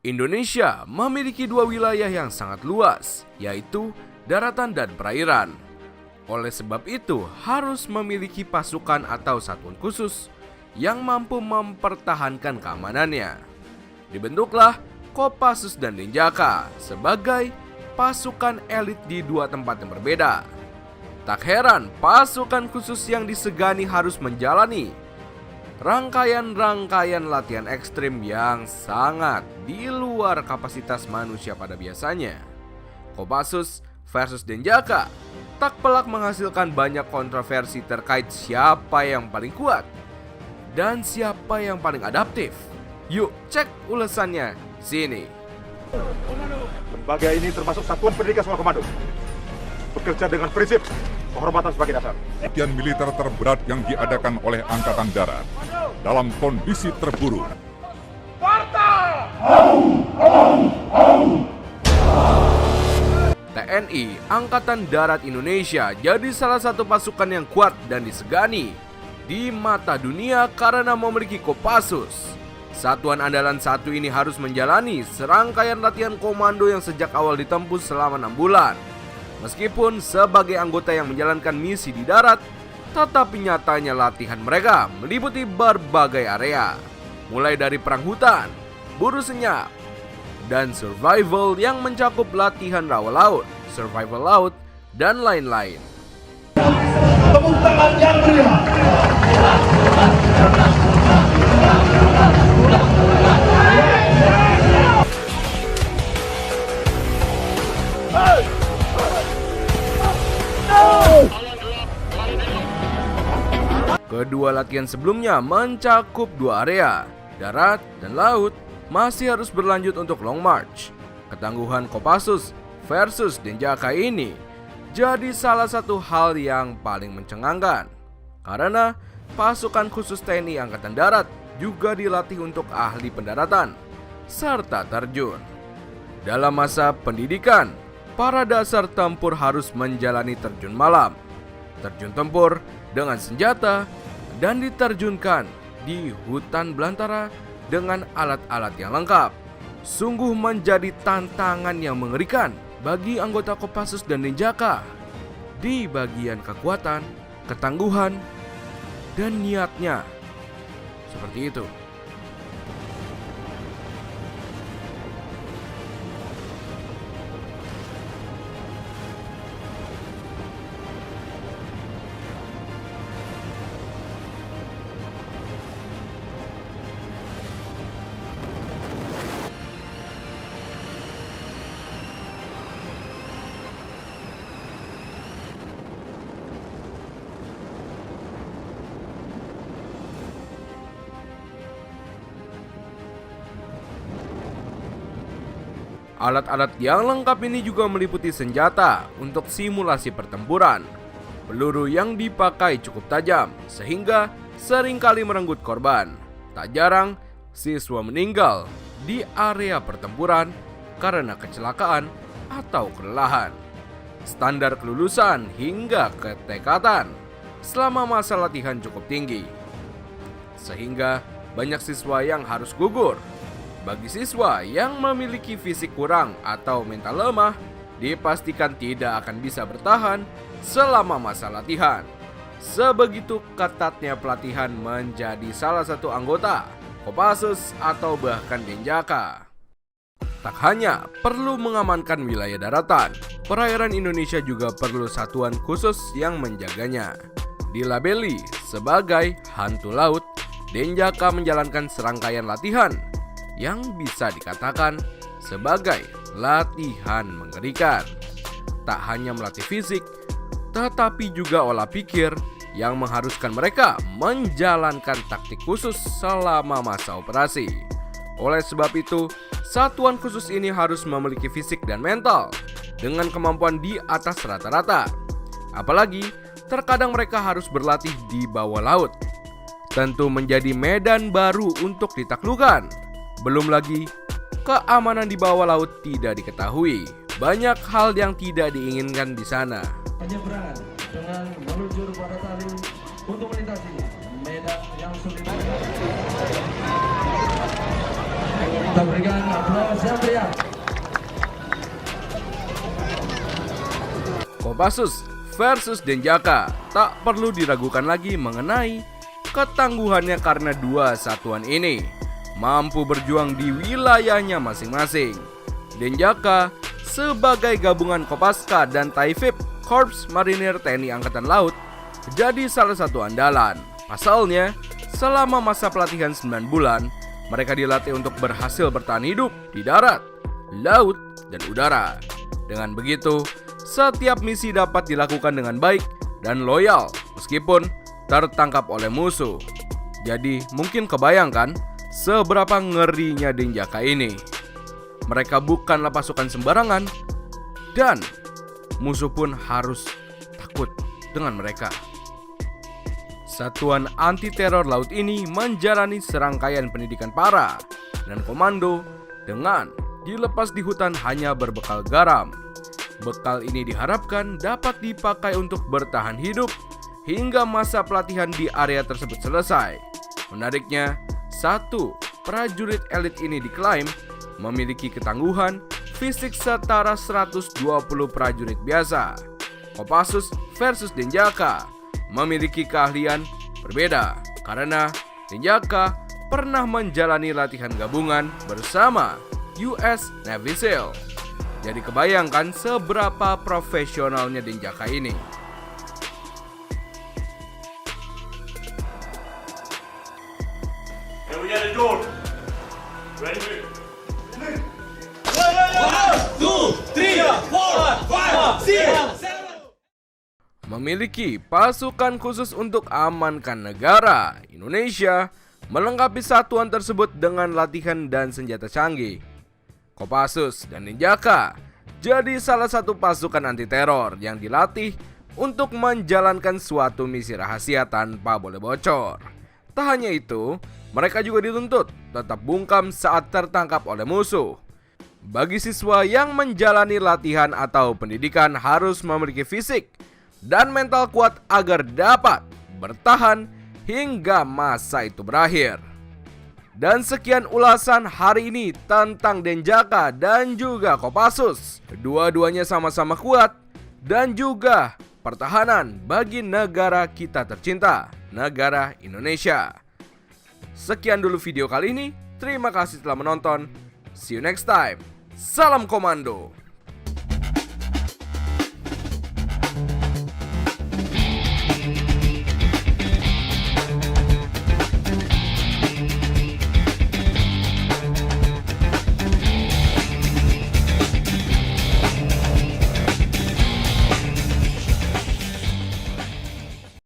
Indonesia memiliki dua wilayah yang sangat luas, yaitu daratan dan perairan. Oleh sebab itu, harus memiliki pasukan atau satuan khusus yang mampu mempertahankan keamanannya. Dibentuklah Kopassus dan Denjaka sebagai pasukan elit di dua tempat yang berbeda. Tak heran pasukan khusus yang disegani harus menjalani rangkaian-rangkaian latihan ekstrim yang sangat di luar kapasitas manusia pada biasanya. Kopassus versus Denjaka tak pelak menghasilkan banyak kontroversi terkait siapa yang paling kuat dan siapa yang paling adaptif. Yuk cek ulasannya sini. Lembaga ini termasuk satuan pendidikan sekolah komando, bekerja dengan prinsip penghormatan sebagai dasar. Latihan militer terberat yang diadakan oleh Angkatan Darat dalam kondisi terburuk. TNI Angkatan Darat Indonesia jadi salah satu pasukan yang kuat dan disegani di mata dunia karena memiliki Kopassus. Satuan andalan satu ini harus menjalani serangkaian latihan komando yang sejak awal ditempuh selama 6 bulan. Meskipun sebagai anggota yang menjalankan misi di darat, tetapi nyatanya latihan mereka meliputi berbagai area, mulai dari perang hutan, buru senyap, dan survival yang mencakup latihan rawa laut, survival laut, dan lain-lain. Tepuk tangan yang meriah. Kedua latihan sebelumnya mencakup dua area, darat dan laut, masih harus berlanjut untuk long march. Ketangguhan Kopassus versus Denjaka ini jadi salah satu hal yang paling mencengangkan, karena pasukan khusus TNI Angkatan Darat juga dilatih untuk ahli pendaratan serta terjun. Dalam masa pendidikan, para dasar tempur harus menjalani terjun malam, terjun tempur dengan senjata, dan diterjunkan di hutan belantara dengan alat-alat yang lengkap. Sungguh menjadi tantangan yang mengerikan bagi anggota Kopassus dan Denjaka di bagian kekuatan, ketangguhan, dan niatnya. Seperti itu. Alat-alat yang lengkap ini juga meliputi senjata untuk simulasi pertempuran. Peluru yang dipakai cukup tajam sehingga seringkali merenggut korban. Tak jarang siswa meninggal di area pertempuran karena kecelakaan atau kelelahan. Standar kelulusan hingga ketekatan selama masa latihan cukup tinggi, sehingga banyak siswa yang harus gugur. Bagi siswa yang memiliki fisik kurang atau mental lemah, dipastikan tidak akan bisa bertahan selama masa latihan. Sebegitu ketatnya pelatihan menjadi salah satu anggota Kopassus atau bahkan Denjaka. Tak hanya perlu mengamankan wilayah daratan, perairan Indonesia juga perlu satuan khusus yang menjaganya. Dilabeli sebagai hantu laut, Denjaka menjalankan serangkaian latihan yang bisa dikatakan sebagai latihan mengerikan. Tak hanya melatih fisik, tetapi juga olah pikir yang mengharuskan mereka menjalankan taktik khusus selama masa operasi. Oleh sebab itu, satuan khusus ini harus memiliki fisik dan mental dengan kemampuan di atas rata-rata. Apalagi, terkadang mereka harus berlatih di bawah laut. Tentu menjadi medan baru untuk ditaklukkan. Belum lagi, keamanan di bawah laut tidak diketahui. Banyak hal yang tidak diinginkan di sana. Penyeberangan dengan meluncur pada tali untuk melintasi medan yang sulit. Kita berikan aplaus yang meriah. Kopassus versus Denjaka, tak perlu diragukan lagi mengenai ketangguhannya karena dua satuan ini mampu berjuang di wilayahnya masing-masing. Denjaka sebagai gabungan Kopaska dan Taifib Korps Marinir TNI Angkatan Laut jadi salah satu andalan. Pasalnya, selama masa pelatihan 9 bulan, mereka dilatih untuk berhasil bertahan hidup di darat, laut, dan udara. Dengan begitu, setiap misi dapat dilakukan dengan baik dan loyal meskipun tertangkap oleh musuh. Jadi mungkin kebayangkan seberapa ngerinya Denjaka ini. Mereka bukanlah pasukan sembarangan dan musuh pun harus takut dengan mereka. Satuan anti-teror laut ini menjalani serangkaian pendidikan para dan komando dengan dilepas di hutan hanya berbekal garam. Bekal ini diharapkan dapat dipakai untuk bertahan hidup hingga masa pelatihan di area tersebut selesai. Menariknya, satu prajurit elit ini diklaim memiliki ketangguhan fisik setara 120 prajurit biasa. Kopassus versus Denjaka memiliki keahlian berbeda karena Denjaka pernah menjalani latihan gabungan bersama US Navy SEAL. Jadi kebayangkan seberapa profesionalnya Denjaka ini. Here we got a door. Ready? Memiliki pasukan khusus untuk amankan negara, Indonesia melengkapi satuan tersebut dengan latihan dan senjata canggih. Kopassus dan Denjaka jadi salah satu pasukan anti teror yang dilatih untuk menjalankan suatu misi rahasia tanpa boleh bocor. Tak hanya itu, mereka juga dituntut tetap bungkam saat tertangkap oleh musuh. Bagi siswa yang menjalani latihan atau pendidikan harus memiliki fisik dan mental kuat agar dapat bertahan hingga masa itu berakhir. Dan sekian ulasan hari ini tentang Denjaka dan juga Kopassus. Kedua-duanya sama-sama kuat dan juga pertahanan bagi negara kita tercinta, negara Indonesia. Sekian dulu video kali ini. Terima kasih telah menonton. See you next time. Salam komando.